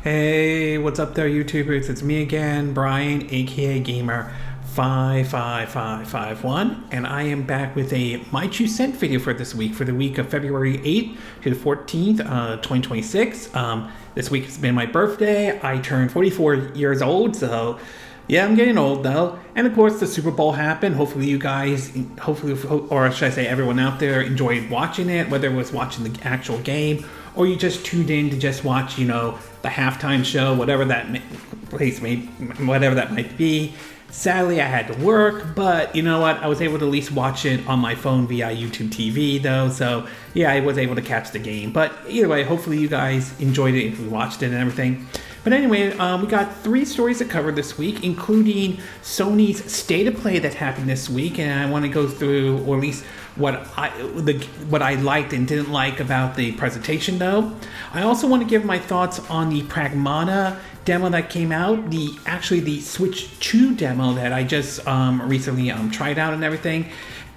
Hey, what's up there, YouTubers? It's me again, Brian, aka Gamer 55551, and I am back with a My 2 Cent video for this week, for the week of February 8th to the 14th, 2026. This week has been my birthday. I turned 44 years old, so yeah, I'm getting old though. And of course, the Super Bowl happened. Hopefully you guys, or should I say everyone out there, enjoyed watching it, whether it was watching the actual game or you just tuned in to just watch, the halftime show, whatever that might be. Sadly, I had to work, but you know what? I was able to at least watch it on my phone via YouTube TV, though. So yeah, I was able to catch the game. But either way, hopefully you guys enjoyed it if we watched it and everything. But anyway, we got 3 stories to cover this week, including Sony's State of Play that happened this week, and I want to go through, or at least what I liked and didn't like about the presentation, though. I also want to give my thoughts on the Pragmata demo that came out, the Switch 2 demo that I just recently tried out and everything,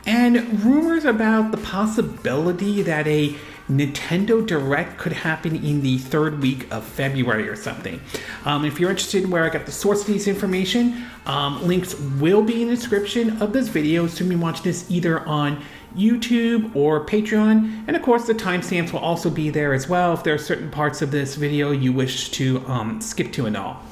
and rumors about the possibility that a Nintendo Direct could happen in the 3rd week of February or something. If you're interested in where I got the source of these information, links will be in the description of this video, assuming you watch this either on YouTube or Patreon, and of course the timestamps will also be there as well if there are certain parts of this video you wish to skip to and all.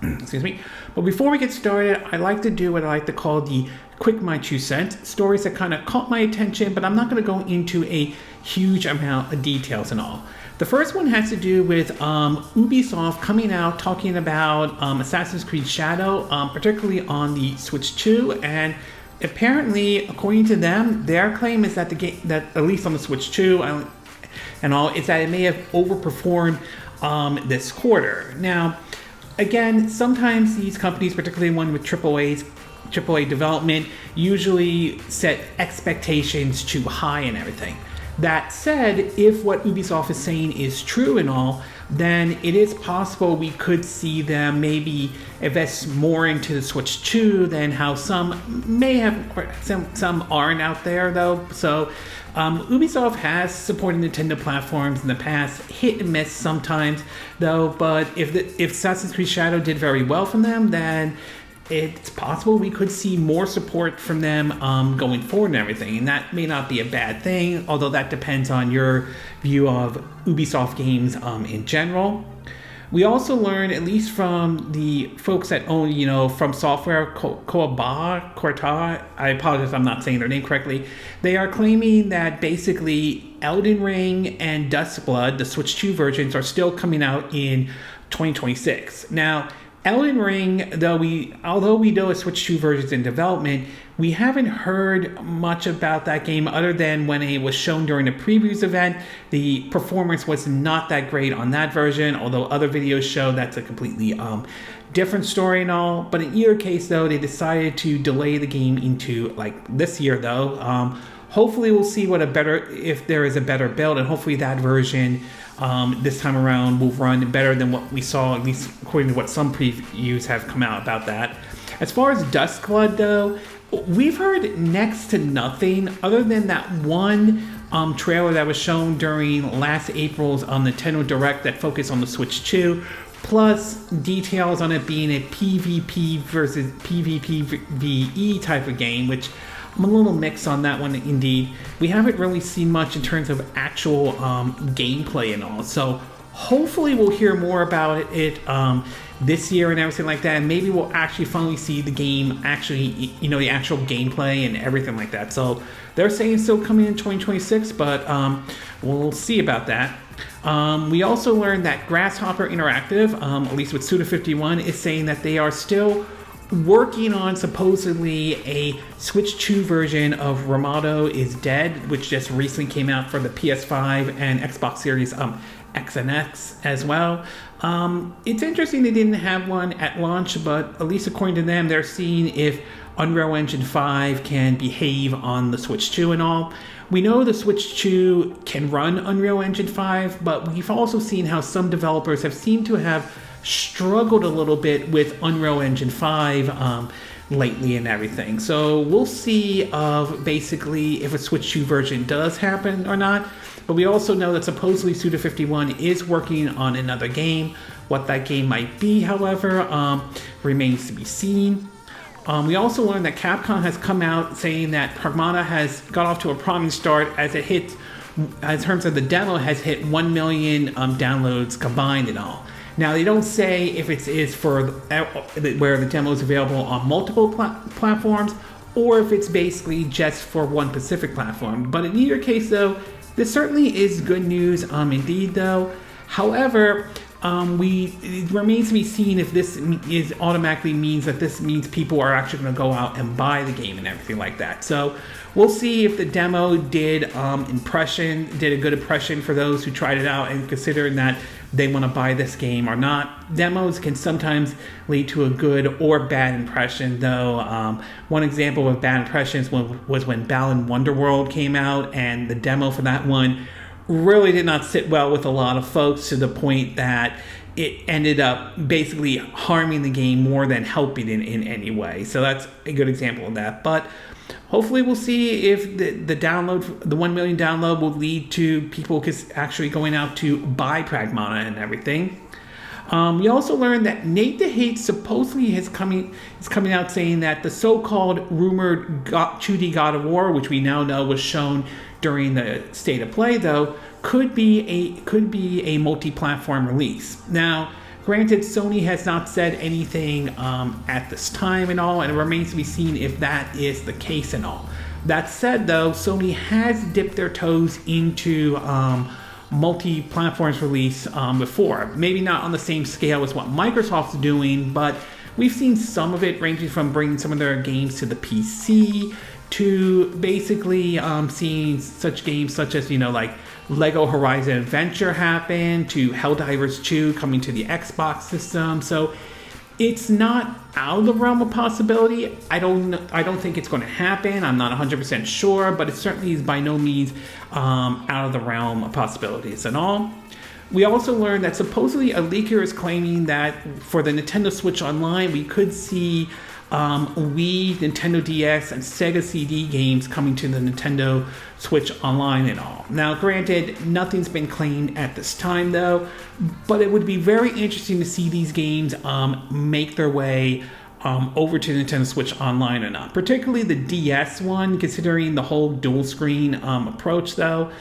Excuse me. But before we get started, I like to do what I like to call the quick My 2 Cents, stories that kind of caught my attention, but I'm not going to go into a huge amount of details and all. The first one has to do with Ubisoft coming out talking about Assassin's Creed Shadow, particularly on the Switch 2, and apparently, according to them, their claim is that the game, that at least on the Switch 2 and all, is that it may have overperformed this quarter. Now, again, sometimes these companies, particularly one with AAA development, usually set expectations too high and everything. That said, if what Ubisoft is saying is true and all, then it is possible we could see them maybe invest more into the Switch 2 than how some may have, some aren't out there though. So Ubisoft has supported Nintendo platforms in the past, hit and miss sometimes though, but if Assassin's Creed Shadow did very well from them, then it's possible we could see more support from them going forward and everything, and that may not be a bad thing, although that depends on your view of Ubisoft games in general. We also learned, at least from the folks that own, From Software, Corta, I apologize if I'm not saying their name correctly, they are claiming that basically Elden Ring and Dustblood, the Switch 2 versions, are still coming out in 2026. Now, Elden Ring, although we know a Switch 2 version is in development, we haven't heard much about that game other than when it was shown during the previews event. The performance was not that great on that version, although other videos show that's a completely different story and all. But in either case, though, they decided to delay the game into this year, though. Hopefully we'll see if there is a better build, and hopefully that version this time around will run better than what we saw, at least according to what some previews have come out about that. As far as Dustblood, though, we've heard next to nothing other than that one trailer that was shown during last April's Nintendo Direct that focused on the Switch 2, plus details on it being a PvP versus PvPvE type of game, which I'm a little mixed on that one indeed. We haven't really seen much in terms of actual gameplay and all, so hopefully we'll hear more about it this year and everything like that, and maybe we'll actually finally see the game actually, the actual gameplay and everything like that. So they're saying it's still coming in 2026, but we'll see about that. We also learned that Grasshopper Interactive, at least with Suda51, is saying that they are still working on supposedly a Switch 2 version of Ramato is Dead, which just recently came out for the PS5 and Xbox Series X and X as well. It's interesting they didn't have one at launch, but at least according to them, they're seeing if Unreal Engine 5 can behave on the Switch 2 and all. We know the Switch 2 can run Unreal Engine 5, but we've also seen how some developers have seemed to have struggled a little bit with Unreal Engine 5 lately and everything. So we'll see of basically if a Switch 2 version does happen or not. But we also know that supposedly Suda51 is working on another game. What that game might be, however, remains to be seen. We also learned that Capcom has come out saying that Pragmata has got off to a promising start as it hits, in terms of the demo, has hit 1 million downloads combined and all. Now, they don't say if it is for where the demo is available on multiple platforms or if it's basically just for one specific platform. But in either case, though, this certainly is good news indeed, though. However, it remains to be seen if this automatically means that this means people are actually going to go out and buy the game and everything like that. So we'll see if the demo did a good impression for those who tried it out and considering that they want to buy this game or not. Demos can sometimes lead to a good or bad impression, though. One example of bad impressions was when Balan Wonderworld came out, and the demo for that one really did not sit well with a lot of folks, to the point that it ended up basically harming the game more than helping it in any way. So that's a good example of that. But hopefully we'll see if the 1 million download will lead to people actually going out to buy Pragmata and everything. We also learned that Nate the Hate supposedly is coming out saying that the so-called rumored 2D God of War, which we now know was shown during the State of Play, though, could be a multi-platform release. Now, granted, Sony has not said anything at this time and all, and it remains to be seen if that is the case and all. That said, though, Sony has dipped their toes into multi-platforms release before. Maybe not on the same scale as what Microsoft's doing, but we've seen some of it, ranging from bringing some of their games to the PC to basically seeing such games such as, like Lego Horizon Adventure happen, to Helldivers 2 coming to the Xbox system. So it's not out of the realm of possibility. I don't think it's going to happen. I'm not 100% sure, but it certainly is by no means out of the realm of possibilities at all. We also learned that supposedly a leaker is claiming that for the Nintendo Switch Online, we could see Wii, Nintendo DS, and Sega CD games coming to the Nintendo Switch Online and all. Now, granted, nothing's been claimed at this time, though, but it would be very interesting to see these games make their way over to Nintendo Switch Online or not. Particularly the DS one, considering the whole dual screen approach, though.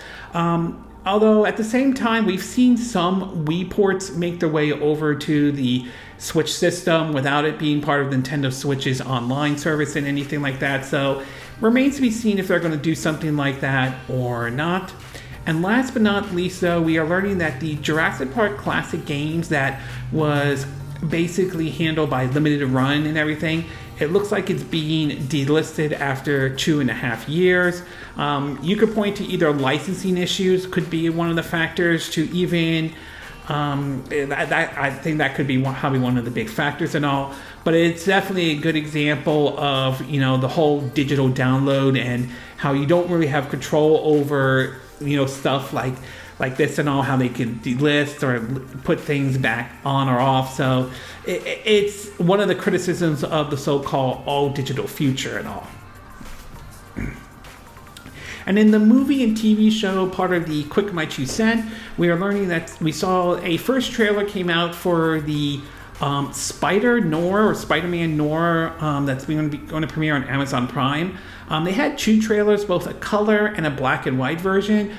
Although at the same time, we've seen some Wii ports make their way over to the Switch system without it being part of Nintendo Switch's online service and anything like that. So remains to be seen if they're going to do something like that or not. And last but not least, though, we are learning that the Jurassic Park Classic games that was basically handled by Limited Run and everything, it looks like it's being delisted after 2.5 years. You could point to either licensing issues, could be one of the factors, to even I think that could be probably one of the big factors and all. But it's definitely a good example of the whole digital download and how you don't really have control over stuff like this and all, how they can delist or put things back on or off. So it's one of the criticisms of the so-called all-digital future and all. And in the movie and TV show, part of the Quick My 2 Cent, we are learning that we saw a first trailer came out for the Spider-Man Noir that's going to premiere on Amazon Prime. They had 2 trailers, both a color and a black and white version.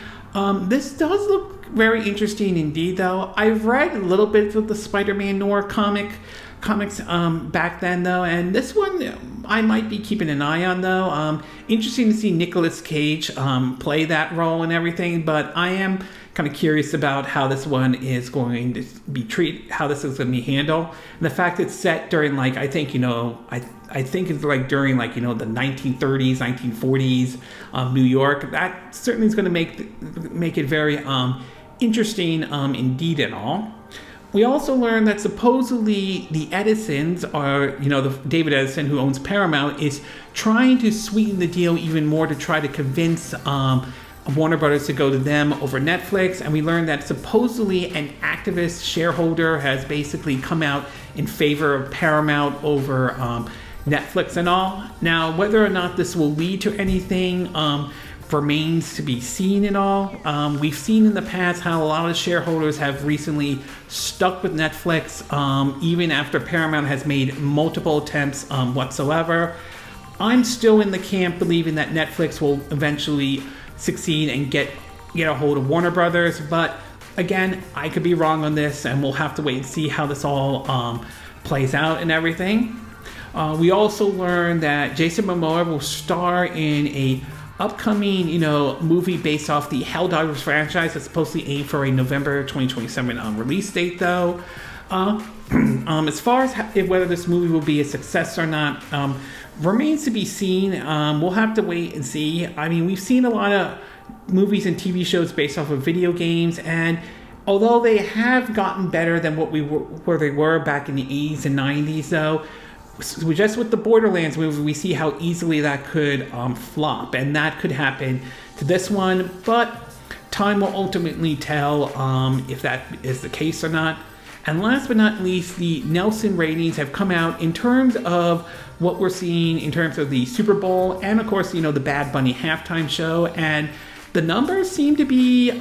This does look very interesting indeed, though. I've read a little bit of the Spider-Man Noir comics back then, though, and this one I might be keeping an eye on, though. Interesting to see Nicolas Cage play that role and everything, but I am kind of curious about how this one is going to be treated, how this is going to be handled. And the fact it's set during, I think it's during the 1930s, 1940s New York. That certainly is going to make it very interesting indeed and all. We also learned that supposedly the Edisons are, David Edison, who owns Paramount, is trying to sweeten the deal even more to try to convince Warner Brothers to go to them over Netflix. And we learned that supposedly an activist shareholder has basically come out in favor of Paramount over Netflix and all. Now, whether or not this will lead to anything remains to be seen and all. We've seen in the past how a lot of shareholders have recently stuck with Netflix, even after Paramount has made multiple attempts whatsoever. I'm still in the camp believing that Netflix will eventually succeed and get a hold of Warner Brothers, but again, I could be wrong on this, and we'll have to wait and see how this all plays out and everything. We also learned that Jason Momoa will star in a upcoming, movie based off the Helldivers franchise that's supposedly aimed for a November 2027 release date, though. As far as whether this movie will be a success or not, remains to be seen. We'll have to wait and see. I mean, we've seen a lot of movies and TV shows based off of video games, and although they have gotten better than where they were back in the 80s and 90s, though, just with the Borderlands movie, we see how easily that could flop, and that could happen to this one, but time will ultimately tell if that is the case or not. And last but not least, the Nielsen ratings have come out in terms of what we're seeing in terms of the Super Bowl and, of course, the Bad Bunny halftime show, and the numbers seem to be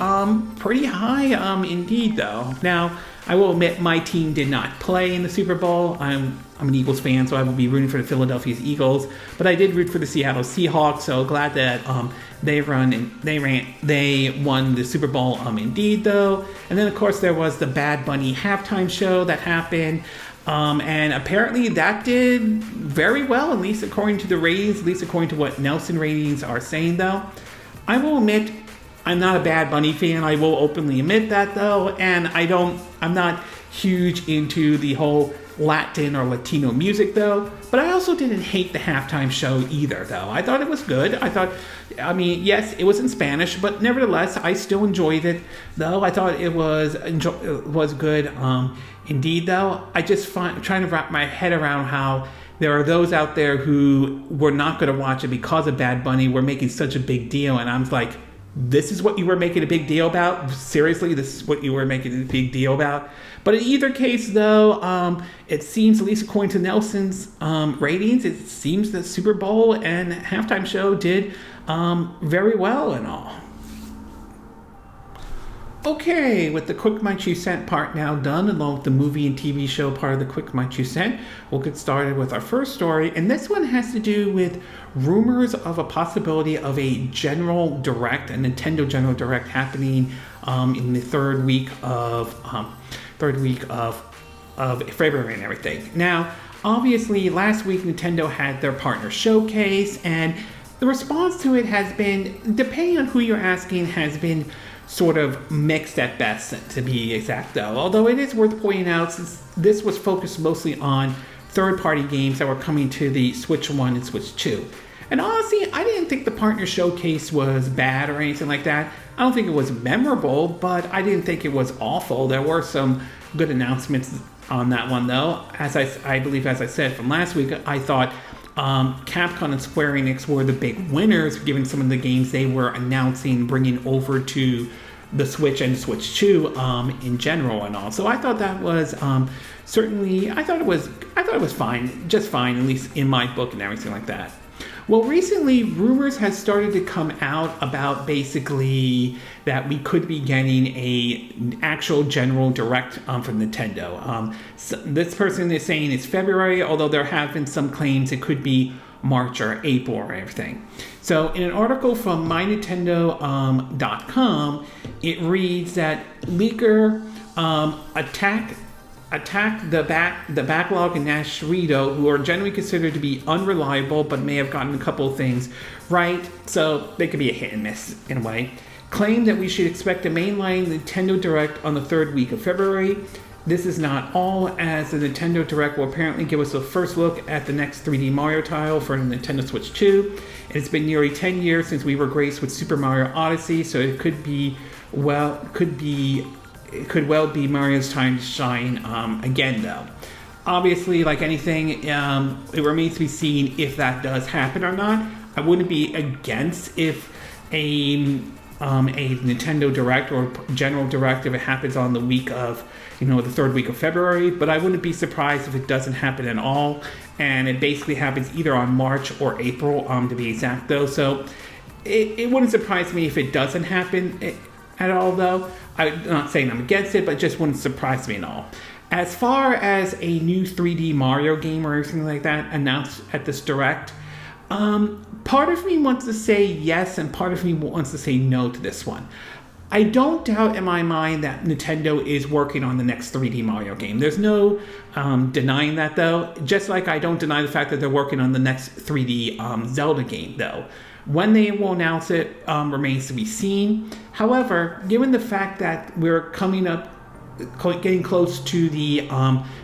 pretty high indeed, though. Now, I will admit my team did not play in the Super Bowl. I'm an Eagles fan, so I will be rooting for the Philadelphia Eagles. But I did root for the Seattle Seahawks, so glad that they won the Super Bowl indeed, though. And then, of course, there was the Bad Bunny halftime show that happened. And apparently that did very well, at least according to the ratings, at least according to what Nielsen ratings are saying, though. I will admit I'm not a Bad Bunny fan. I will openly admit that, though, and I'm not huge into the whole Latin or Latino music, though. But I also didn't hate the halftime show either, though. I thought it was good. Yes, it was in Spanish, but nevertheless, I still enjoyed it, though. I thought it was good. Indeed, though, I just trying to wrap my head around how there are those out there who were not going to watch it because of Bad Bunny. We're making such a big deal, and I'm like, this is what you were making a big deal about? Seriously, this is what you were making a big deal about? But in either case, though, it seems, at least according to Nielsen's ratings, it seems the Super Bowl and halftime show did very well and all. Okay, with the Quick My 2 Cent part now done, along with the movie and TV show part of the Quick My 2 Cent, we'll get started with our first story, and this one has to do with rumors of a possibility of a General Direct, a Nintendo General Direct happening in the third week of February and everything. Now, obviously, last week Nintendo had their partner showcase, and the response to it has been, depending on who you're asking, has been sort of mixed at best, to be exact, though. Although it is worth pointing out, since this was focused mostly on third-party games that were coming to the Switch 1 and Switch 2. And honestly, I didn't think the partner showcase was bad or anything like that. I don't think it was memorable, but I didn't think it was awful. There were some good announcements on that one, though. As I believe, as I said from last week, I thought Capcom and Square Enix were the big winners, given some of the games they were announcing, bringing over to the Switch and Switch 2 in general and all. So I thought that was certainly, I thought it was fine, just fine, at least in my book and everything like that. Well, recently, rumors has started to come out about basically that we could be getting an actual General Direct from Nintendo. So this person is saying it's February, although there have been some claims it could be March or April or everything. So in an article from mynintendo.com, it reads that leaker attack the backlog and Nashrido, who are generally considered to be unreliable but may have gotten a couple of things right, so they could be a hit and miss in a way, claimed that we should expect a mainline Nintendo Direct on the third week of February. This is not all, as the Nintendo Direct will apparently give us a first look at the next 3D Mario title for the Nintendo Switch 2. It's been nearly 10 years since we were graced with Super Mario Odyssey, so it could well be Mario's time to shine again, though. Obviously, like anything, it remains to be seen if that does happen or not. I wouldn't be against if a a Nintendo Direct or general Direct if it happens on the week of, the third week of February, but I wouldn't be surprised if it doesn't happen at all, and it basically happens either on March or April, to be exact though, so it wouldn't surprise me if it doesn't happen at all though. I'm not saying I'm against it, but it just wouldn't surprise me at all. As far as a new 3D Mario game or anything like that announced at this Direct, part of me wants to say yes and part of me wants to say no to this one. I don't doubt in my mind that Nintendo is working on the next 3D Mario game. There's no denying that though, just like I don't deny the fact that they're working on the next 3D Zelda game though. When they will announce it remains to be seen. However, given the fact that we're getting close to the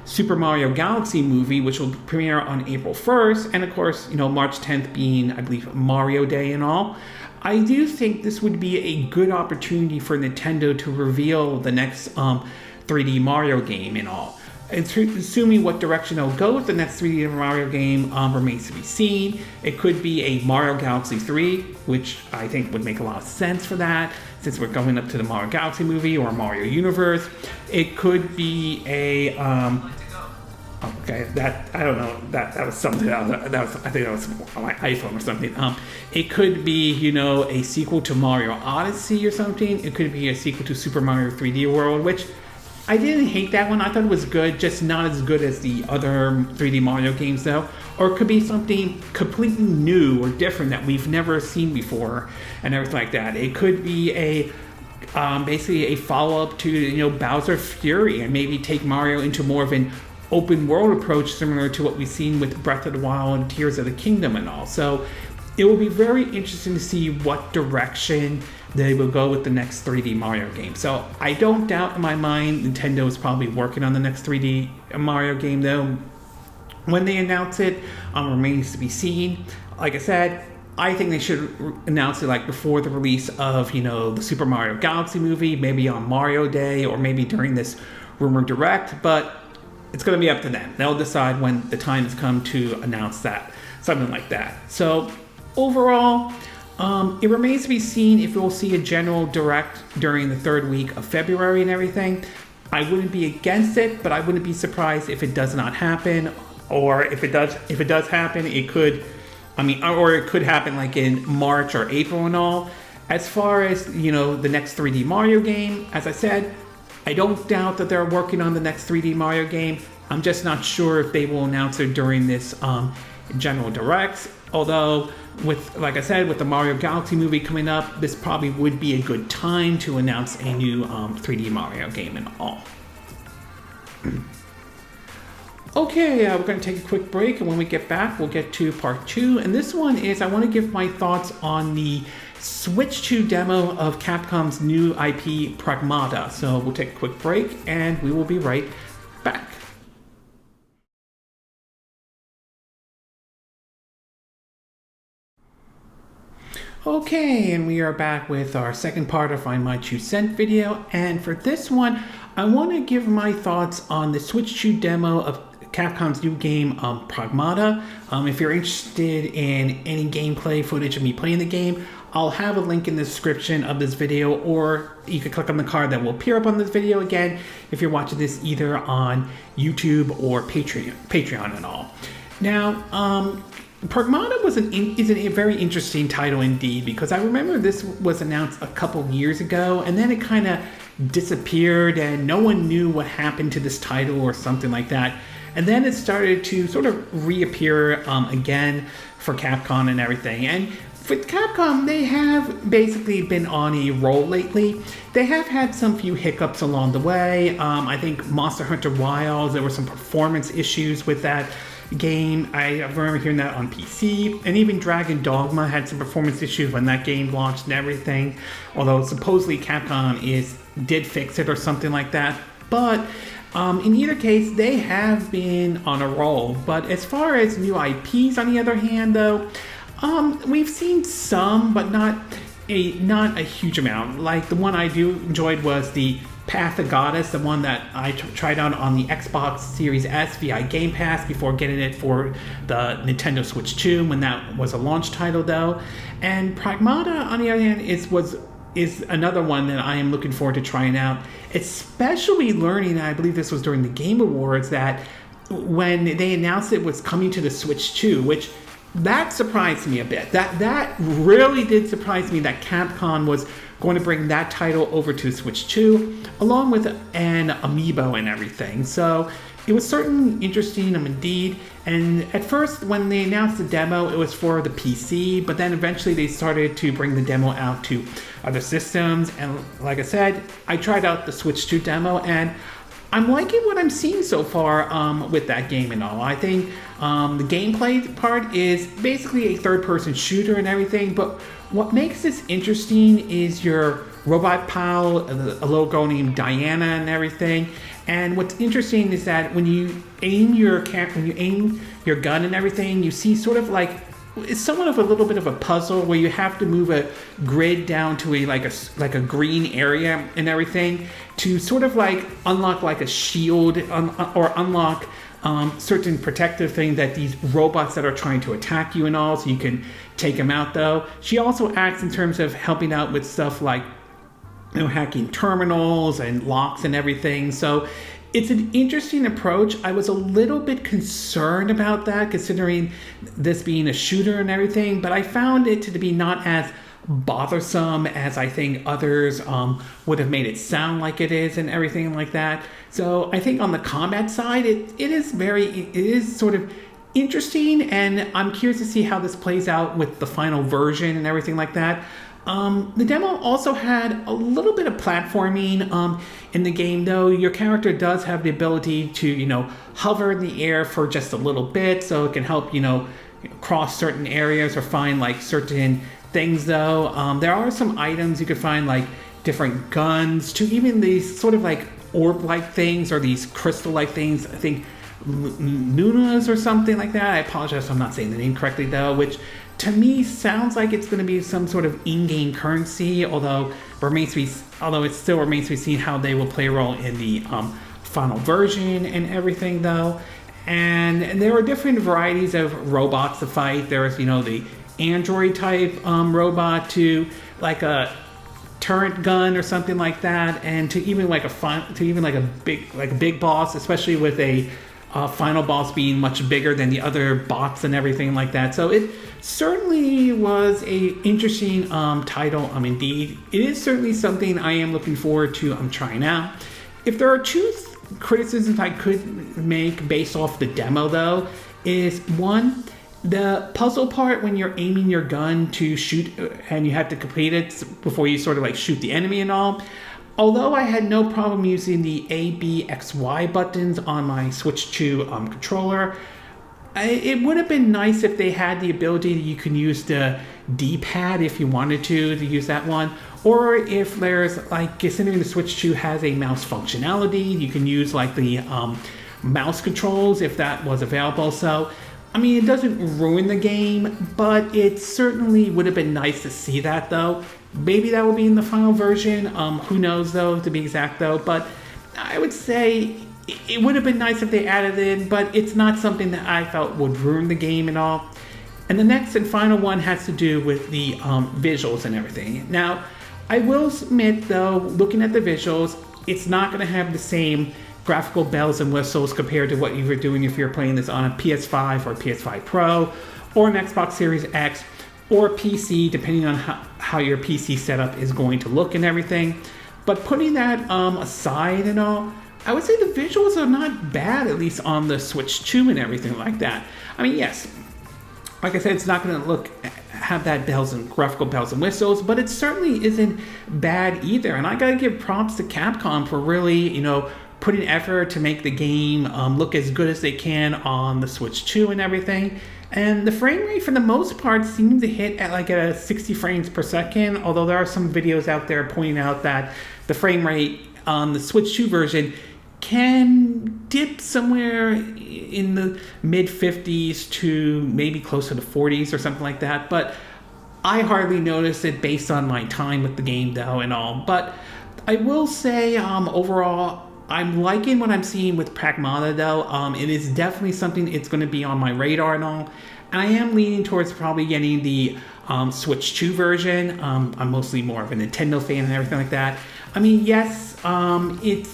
Super Mario Galaxy movie, which will premiere on April 1st, and of course, March 10th being, I believe, Mario Day and all, I do think this would be a good opportunity for Nintendo to reveal the next 3D Mario game and all. Assuming what direction they'll go with the next 3D Mario game remains to be seen. It could be a Mario Galaxy 3, which I think would make a lot of sense for that, since we're going up to the Mario Galaxy movie or Mario Universe. It could be a okay, that I don't know. That was something. I think that was on my iPhone or something. It could be a sequel to Mario Odyssey or something. It could be a sequel to Super Mario 3D World, which I didn't hate that one. I thought it was good, just not as good as the other 3D Mario games though. Or it could be something completely new or different that we've never seen before and everything like that. It could be a basically a follow-up to Bowser Fury and maybe take Mario into more of an open world approach similar to what we've seen with Breath of the Wild and Tears of the Kingdom and all. So it will be very interesting to see what direction they will go with the next 3D Mario game. So I don't doubt in my mind Nintendo is probably working on the next 3D Mario game though. When they announce it, remains to be seen. Like I said, I think they should announce it like before the release of, the Super Mario Galaxy movie, maybe on Mario Day or maybe during this rumored Direct, but it's going to be up to them. They'll decide when the time has come to announce that, something like that. So overall, it remains to be seen if we'll see a general Direct during the third week of February and everything. I wouldn't be against it, but I wouldn't be surprised if it does not happen, or if it does happen, it could, or it could happen like in March or April and all. As far as, the next 3D Mario game, as I said, I don't doubt that they're working on the next 3D Mario game. I'm just not sure if they will announce it during this general Directs. Although, like I said, with the Mario Galaxy movie coming up, this probably would be a good time to announce a new 3D Mario game and all. Okay, we're going to take a quick break, and when we get back, we'll get to part 2. And this one is, I want to give my thoughts on the Switch 2 demo of Capcom's new IP, Pragmata. So we'll take a quick break, and we will be right back. Okay, and we are back with our second part of my 2 cent video, and for this one, I want to give my thoughts on the Switch 2 demo of Capcom's new game, Pragmata. If you're interested in any gameplay footage of me playing the game, I'll have a link in the description of this video, or you can click on the card that will appear up on this video again if you're watching this either on YouTube or Patreon and all. Now, Pragmata is a very interesting title indeed, because I remember this was announced a couple years ago and then it kind of disappeared and no one knew what happened to this title or something like that. And then it started to sort of reappear again for Capcom and everything. And with Capcom, they have basically been on a roll lately. They have had some few hiccups along the way. I think Monster Hunter Wilds, there were some performance issues with that game. I remember hearing that on PC, and even Dragon Dogma had some performance issues when that game launched and everything, although supposedly Capcom did fix it or something like that. But in either case, they have been on a roll. But as far as new IPs, on the other hand, though, we've seen some, but not a huge amount. Like the one I enjoyed was the Path of Goddess, the one that I tried out on the Xbox Series S via Game Pass before getting it for the Nintendo Switch 2 when that was a launch title though. And Pragmata, on the other hand, was is another one that I am looking forward to trying out, especially learning, I believe this was during the Game Awards, that when they announced it was coming to the Switch 2, which that surprised me a bit. That really did surprise me that Capcom was going to bring that title over to Switch 2, along with an amiibo and everything. So it was certainly interesting indeed. And at first, when they announced the demo, it was for the PC, but then eventually they started to bring the demo out to other systems. And like I said, I tried out the Switch 2 demo, and I'm liking what I'm seeing so far with that game and all. I think the gameplay part is basically a third-person shooter and everything, but what makes this interesting is your robot pal, a little girl named Diana and everything. And what's interesting is that when you aim your gun and everything, you see sort of like it's somewhat of a little bit of a puzzle where you have to move a grid down to a green area and everything to sort of like unlock like a shield or unlock certain protective thing that these robots that are trying to attack you and all, so you can take them out though. She also acts in terms of helping out with stuff like hacking terminals and locks and everything. So it's an interesting approach. I was a little bit concerned about that, considering this being a shooter and everything, but I found it to be not as bothersome as I think others would have made it sound like it is and everything like that. So I think on the combat side, it is sort of interesting, and I'm curious to see how this plays out with the final version and everything like that. The demo also had a little bit of platforming in the game, though. Your character does have the ability to, hover in the air for just a little bit, so it can help, cross certain areas or find like certain things, though. There are some items you could find, like different guns, to even these sort of like orb-like things or these crystal-like things. I think Lunas or something like that. I apologize if I'm not saying the name correctly, though, which to me sounds like it's going to be some sort of in-game currency, although it still remains to be seen how they will play a role in the final version and everything, though. And there are different varieties of robots to fight. There's the android type robot, to like a turret gun or something like that, and to even like a big boss, especially with a final boss being much bigger than the other bots and everything like that. So it certainly was a interesting title. Indeed, it is certainly something I am looking forward to trying out. If there are two criticisms I could make based off the demo, though, is one, the puzzle part when you're aiming your gun to shoot and you have to complete it before you sort of like shoot the enemy and all. Although I had no problem using the A, B, X, Y buttons on my Switch 2 controller, it would have been nice if they had the ability that you can use the D-pad if you wanted to use that one. Or if there's, like, considering the Switch 2 has a mouse functionality, you can use like the mouse controls if that was available. So, it doesn't ruin the game, but it certainly would have been nice to see that, though. Maybe that will be in the final version. Who knows, though, to be exact, though. But I would say it would have been nice if they added it in, but it's not something that I felt would ruin the game at all. And the next and final one has to do with the visuals and everything. Now, I will admit, though, looking at the visuals, it's not going to have the same graphical bells and whistles compared to what you were doing if you're playing this on a PS5 or PS5 Pro or an Xbox Series X or PC, depending on how your PC setup is going to look and everything. But putting that aside and all, I would say the visuals are not bad, at least on the Switch 2 and everything like that. Yes, like I said, it's not going to have that graphical bells and whistles, but it certainly isn't bad either. And I got to give props to Capcom for really, putting effort to make the game look as good as they can on the Switch 2 and everything. And the frame rate, for the most part, seems to hit at 60 frames per second, although there are some videos out there pointing out that the frame rate on the Switch 2 version can dip somewhere in the mid-50s to maybe close to the 40s or something like that. But I hardly noticed it based on my time with the game, though, and all. But I will say, overall, I'm liking what I'm seeing with Pragmata, though. It is definitely something it's going to be on my radar and all. And I am leaning towards probably getting the Switch 2 version. I'm mostly more of a Nintendo fan and everything like that. I mean, yes, the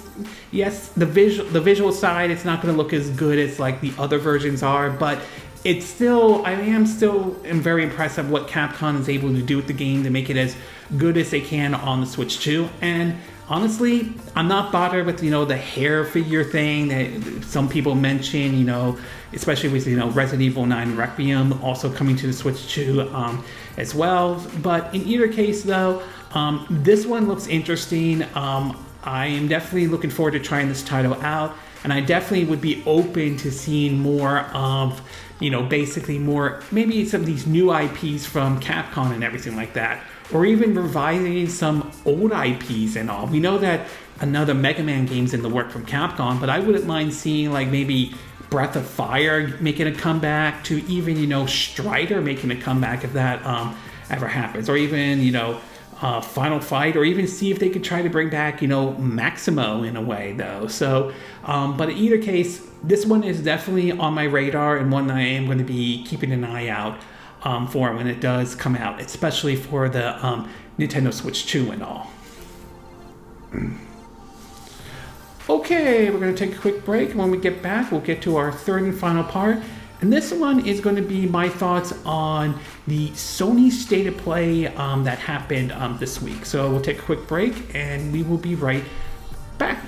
visual side, it's not going to look as good as like the other versions are, but it's still, I am very impressed of what Capcom is able to do with the game to make it as good as they can on the Switch 2. And honestly, I'm not bothered with, the hair figure thing that some people mention, especially with, Resident Evil 9 Requiem also coming to the Switch 2 as well. But in either case, though, this one looks interesting. I am definitely looking forward to trying this title out, and I definitely would be open to seeing more of, basically more, maybe some of these new IPs from Capcom and everything like that, or even reviving some old IPs and all. We know that another Mega Man game's in the work from Capcom, but I wouldn't mind seeing like maybe Breath of Fire making a comeback, to even, Strider making a comeback if that ever happens, or even, Final Fight, or even see if they could try to bring back, Maximo in a way, though. So, but in either case, this one is definitely on my radar, and one I am going to be keeping an eye out for when it does come out, especially for the Nintendo Switch 2 and all. Okay, we're going to take a quick break, and when we get back, we'll get to our third and final part. And this one is going to be my thoughts on the Sony State of Play that happened this week. So we'll take a quick break, and we will be right back.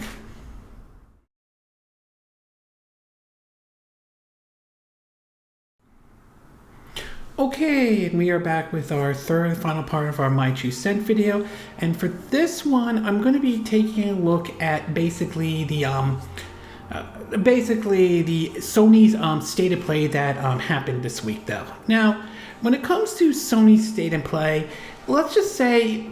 Okay, and we are back with our third and final part of our My 2 Cent video. And for this one, I'm going to be taking a look at basically the Sony's State of Play that happened this week, though. Now, when it comes to Sony's State of Play, let's just say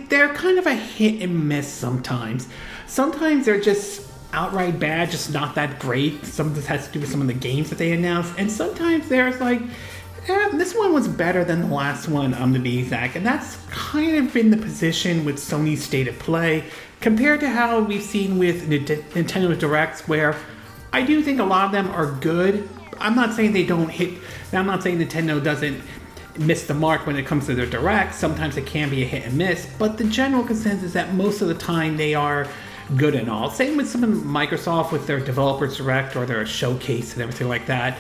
they're kind of a hit and miss sometimes. Sometimes they're just outright bad, just not that great. Some of this has to do with some of the games that they announced, and sometimes there's like, this one was better than the last one, to be exact. And that's kind of been the position with Sony's State of Play, compared to how we've seen with Nintendo Directs, where I do think a lot of them are good. I'm not saying they don't hit, I'm not saying Nintendo doesn't miss the mark when it comes to their Directs. Sometimes it can be a hit and miss, but the general consensus is that most of the time they are good and all. Same with some of Microsoft with their Developers Direct or their Showcase and everything like that.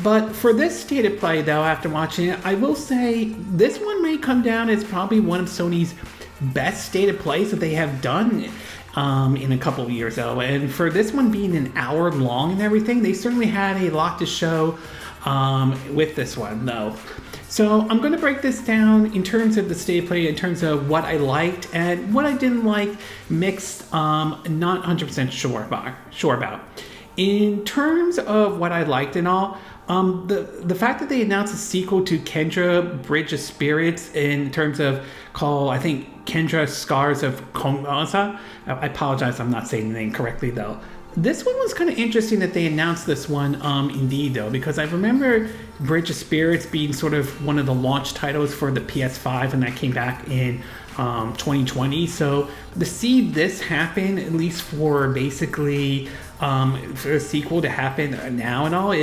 But for this State of Play, though, after watching it, I will say this one may come down as probably one of Sony's best State of Plays that they have done in a couple of years, though. And for this one being an hour long and everything, they certainly had a lot to show with this one, though. So I'm going to break this down in terms of the State of Play, in terms of what I liked and what I didn't like, mixed, not 100% sure about. In terms of what I liked and all, the fact that they announced a sequel to Kendra Bridge of Spirits in terms of called, I think, Kendra Scars of Kosmora. I apologize, I'm not saying the name correctly, though. This one was kind of interesting that they announced this one, indeed, though, because I remember Bridge of Spirits being sort of one of the launch titles for the PS5, and that came back in 2020. So to see this happen, at least for basically for a sequel to happen now and all,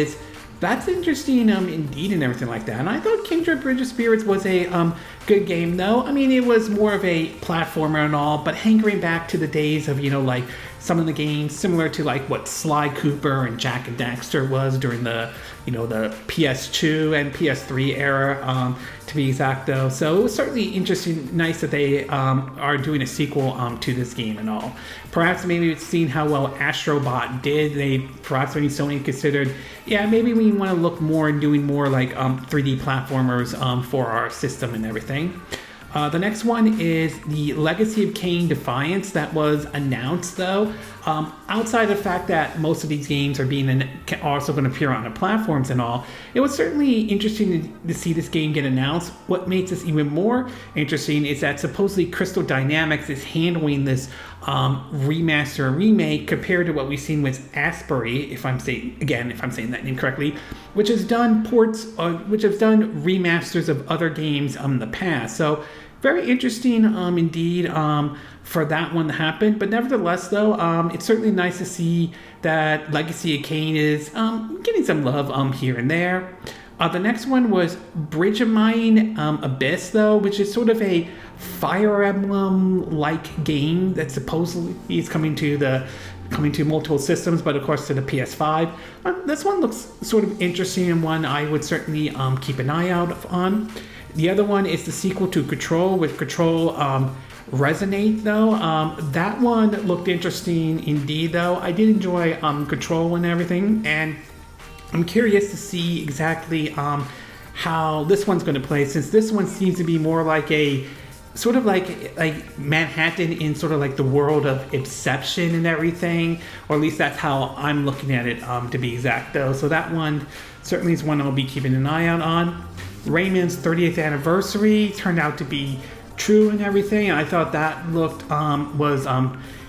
that's interesting indeed and everything like that. And I thought Kendra Bridge of Spirits was a good game, though. I mean, it was more of a platformer and all, but hankering back to the days of, like some of the games similar to like what Sly Cooper and Jack and Daxter was during the, the PS2 and PS3 era, to be exact, though. So it was certainly interesting, nice that they are doing a sequel to this game and all. Perhaps maybe seeing how well Astrobot did, perhaps maybe Sony considered, maybe we want to look more and doing more like 3D platformers for our system and everything. The next one is the Legacy of Kain Defiance that was announced, though. Outside of the fact that most of these games are also going to appear on the platforms and all, it was certainly interesting to see this game get announced. What makes this even more interesting is that supposedly Crystal Dynamics is handling this remaster and remake compared to what we've seen with Asbury, if I'm saying that name correctly, which has done remasters of other games in the past. So very interesting indeed for that one to happen. But nevertheless, though, it's certainly nice to see that Legacy of Kain is getting some love here and there. The next one was Brigandine Abyss, though, which is sort of a Fire Emblem-like game that supposedly is coming to multiple systems, but of course to the PS5. This one looks sort of interesting and one I would certainly keep an eye out on. The other one is the sequel to Control, with Control Resonant, though. That one looked interesting indeed, though. I did enjoy Control and everything, and I'm curious to see exactly how this one's going to play, since this one seems to be more like a sort of like Manhattan in sort of like the world of Inception and everything, or at least that's how I'm looking at it, to be exact, though. So that one certainly is one I'll be keeping an eye out on. Rayman's 30th anniversary turned out to be true and everything. I thought that looked was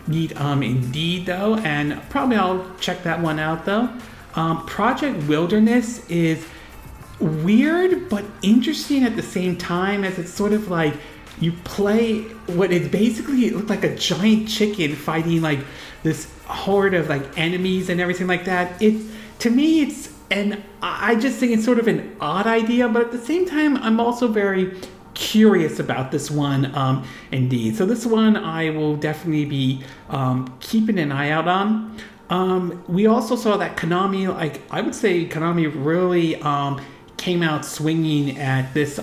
neat indeed, though, and probably I'll check that one out, though. Project Wilderness is weird but interesting at the same time, as it's sort of like you play what is basically, it looked like a giant chicken fighting like this horde of like enemies and everything like that. To me, it's, and I just think it's sort of an odd idea, but at the same time, I'm also very curious about this one indeed. So this one I will definitely be keeping an eye out on. We also saw that Konami, like I would say Konami really came out swinging at this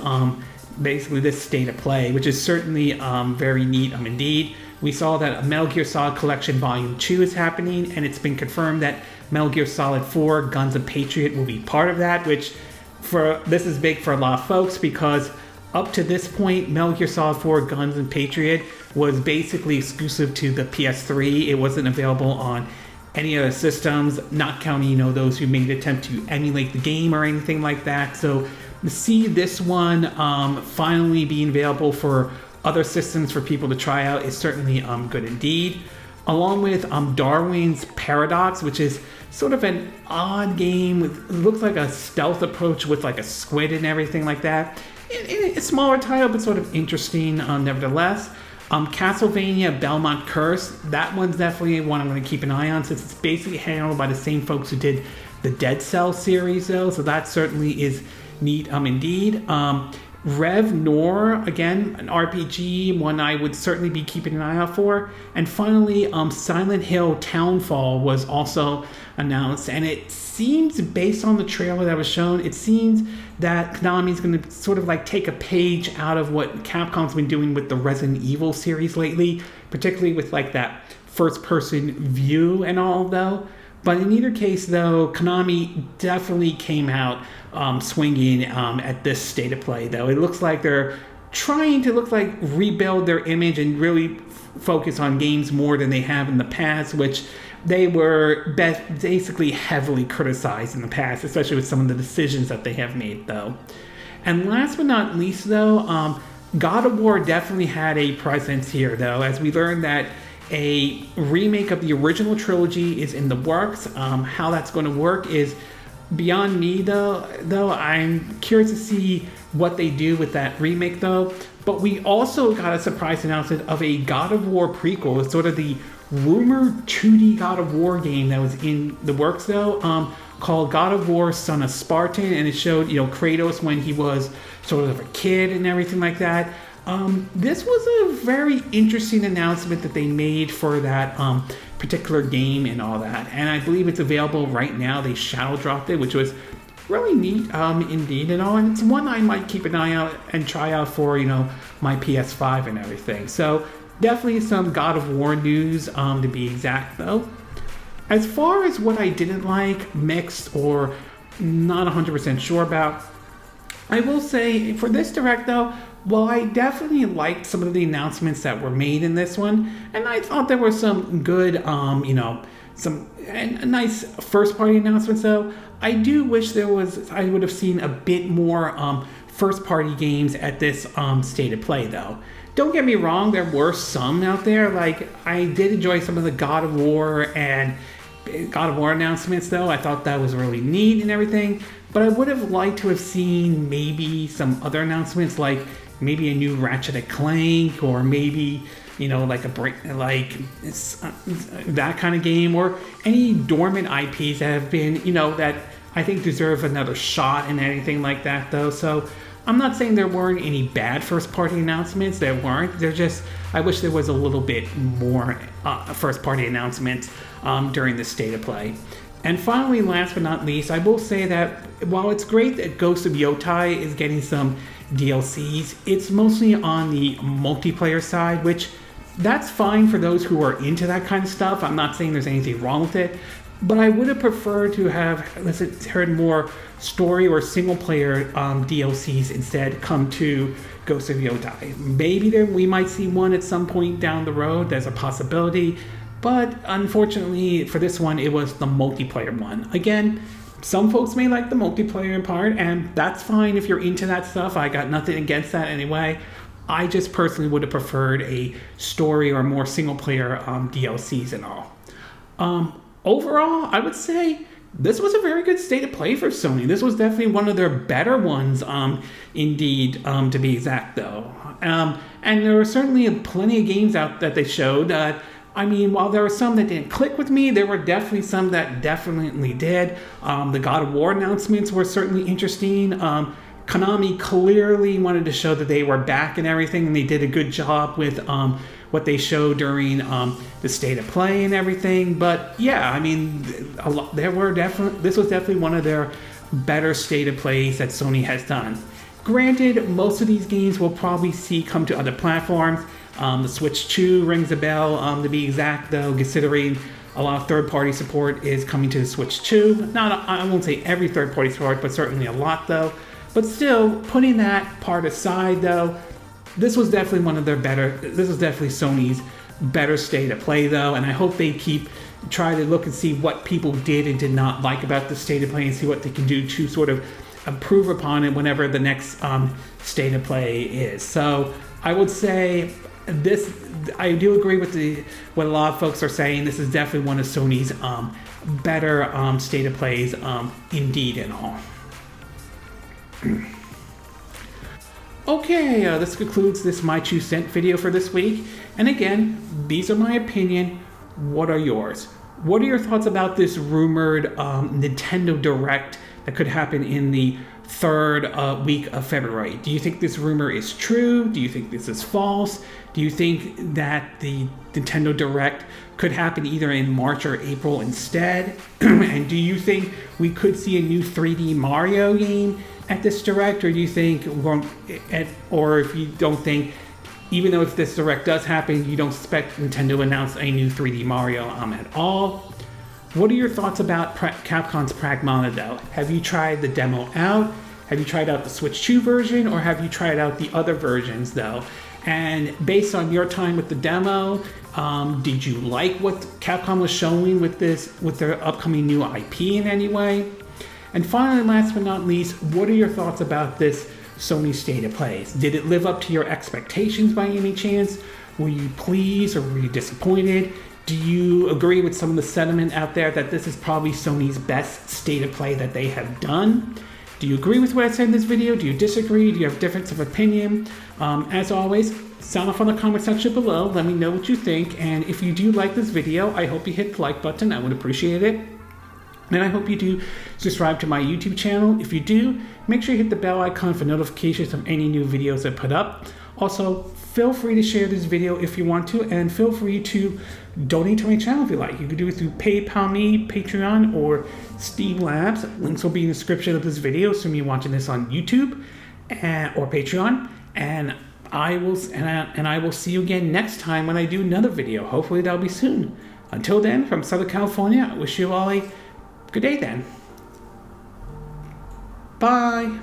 basically this state of play, which is certainly very neat indeed. We saw that Metal Gear Solid Collection Volume 2 is happening, and it's been confirmed that Metal Gear Solid 4 Guns of Patriot will be part of that, which this is big for a lot of folks, because up to this point, Metal Gear Solid 4 Guns and Patriot was basically exclusive to the PS3. It wasn't available on any other systems, not counting, those who made an attempt to emulate the game or anything like that. So to see this one finally being available for other systems for people to try out is certainly good indeed. Along with Darwin's Paradox, which is sort of an odd game. It looks like a stealth approach with like a squid and everything like that. A smaller title, but sort of interesting nevertheless. Castlevania Belmont Curse, that one's definitely one I'm going to keep an eye on, since it's basically handled by the same folks who did the Dead Cell series, though, so that certainly is neat indeed. Rev Nor, again, an RPG, one I would certainly be keeping an eye out for. And finally, Silent Hill Townfall was also announced, and it seems, based on the trailer that was shown, it seems that Konami's going to sort of like take a page out of what Capcom's been doing with the Resident Evil series lately, particularly with like that first-person view and all, though. But in either case, though, Konami definitely came out swinging at this state of play, though. It looks like they're trying to rebuild their image and really focus on games more than they have in the past, which they were basically heavily criticized in the past, especially with some of the decisions that they have made, though. And last but not least, though, God of War definitely had a presence here, though, as we learned that a remake of the original trilogy is in the works. How that's going to work is beyond me, though. I'm curious to see what they do with that remake, though. But we also got a surprise announcement of a God of War prequel. It's sort of the rumored 2D God of War game that was in the works, though, called God of War Son of Spartan, and it showed, Kratos when he was sort of a kid and everything like that. This was a very interesting announcement that they made for that particular game and all that, and I believe it's available right now. They shadow dropped it, which was really neat indeed and all, and it's one I might keep an eye out and try out for my PS5 and everything. So definitely some God of War news to be exact, though. As far as what I didn't like, mixed or not 100% sure about, I will say for this direct, though, well, I definitely liked some of the announcements that were made in this one, and I thought there were some good, some nice first-party announcements, though. I do wish I would have seen a bit more first-party games at this state of play, though. Don't get me wrong, there were some out there. Like, I did enjoy some of the God of War announcements, though. I thought that was really neat and everything, but I would have liked to have seen maybe some other announcements, like maybe a new Ratchet & Clank, or maybe like that kind of game, or any dormant IPs that have been that I think deserve another shot and anything like that, though. So I'm not saying there weren't any bad first-party announcements. There weren't. They're just, I wish there was a little bit more first-party announcements during the State of Play. And finally, last but not least, I will say that while it's great that Ghost of Yotai is getting some DLCs, it's mostly on the multiplayer side, which that's fine for those who are into that kind of stuff. I'm not saying there's anything wrong with it, but I would have preferred to have heard more story or single player DLCs instead come to Ghost of Yotai. Maybe we might see one at some point down the road. There's a possibility. But unfortunately for this one, it was the multiplayer one. Again, some folks may like the multiplayer part, and that's fine if you're into that stuff. I got nothing against that anyway. I just personally would have preferred a story or more single player DLCs and all. Overall, I would say this was a very good State of Play for Sony. This was definitely one of their better ones, indeed, to be exact though. And there were certainly plenty of games out that they showed. I mean, while there were some that didn't click with me, there were definitely some that definitely did. The God of War announcements were certainly interesting. Konami clearly wanted to show that they were back and everything, and they did a good job with what they showed during the State of Play and everything. But yeah, I mean, this was definitely one of their better State of Plays that Sony has done. Granted, most of these games we'll probably see come to other platforms. The Switch 2 rings a bell, to be exact, though, considering a lot of third-party support is coming to the Switch 2. I won't say every third-party support, but certainly a lot, though. But still, putting that part aside, though, this was definitely this was definitely Sony's better State of Play, though, and I hope they try to look and see what people did and did not like about the State of Play and see what they can do to sort of improve upon it whenever the next State of Play is. So I would say I do agree with what a lot of folks are saying. This is definitely one of Sony's better State of Plays, indeed and all. Okay, this concludes this My 2 Cent video for this week. And again, these are my opinion. What are yours? What are your thoughts about this rumored Nintendo Direct that could happen in the third week of February? Do you think this rumor is true? Do you think this is false? Do you think that the Nintendo Direct could happen either in March or April instead? And do you think we could see a new 3D Mario game at this Direct? Or do you think, or if you don't think, even though if this Direct does happen, you don't expect Nintendo to announce a new 3D Mario at all? What are your thoughts about Capcom's Pragmata though? Have you tried the demo out? Have you tried out the Switch 2 version, or have you tried out the other versions though? And based on your time with the demo, did you like what Capcom was showing with their upcoming new IP in any way? And finally, last but not least, what are your thoughts about this Sony State of Play? Did it live up to your expectations by any chance? Were you pleased or were you disappointed? Do you agree with some of the sentiment out there that this is probably Sony's best State of Play that they have done? Do you agree with what I said in this video? Do you disagree? Do you have difference of opinion? As always, sound off on the comment section below. Let me know what you think. And if you do like this video, I hope you hit the like button. I would appreciate it. And I hope you do subscribe to my YouTube channel. If you do, make sure you hit the bell icon for notifications of any new videos I put up. Also, feel free to share this video if you want to, and feel free to donate to my channel if you like. You can do it through PayPal Me, Patreon, or Steam Labs. Links will be in the description of this video, assuming you're watching this on YouTube or Patreon. And I will see you again next time when I do another video. Hopefully that'll be soon. Until then, from Southern California, I wish you all a good day then. Bye.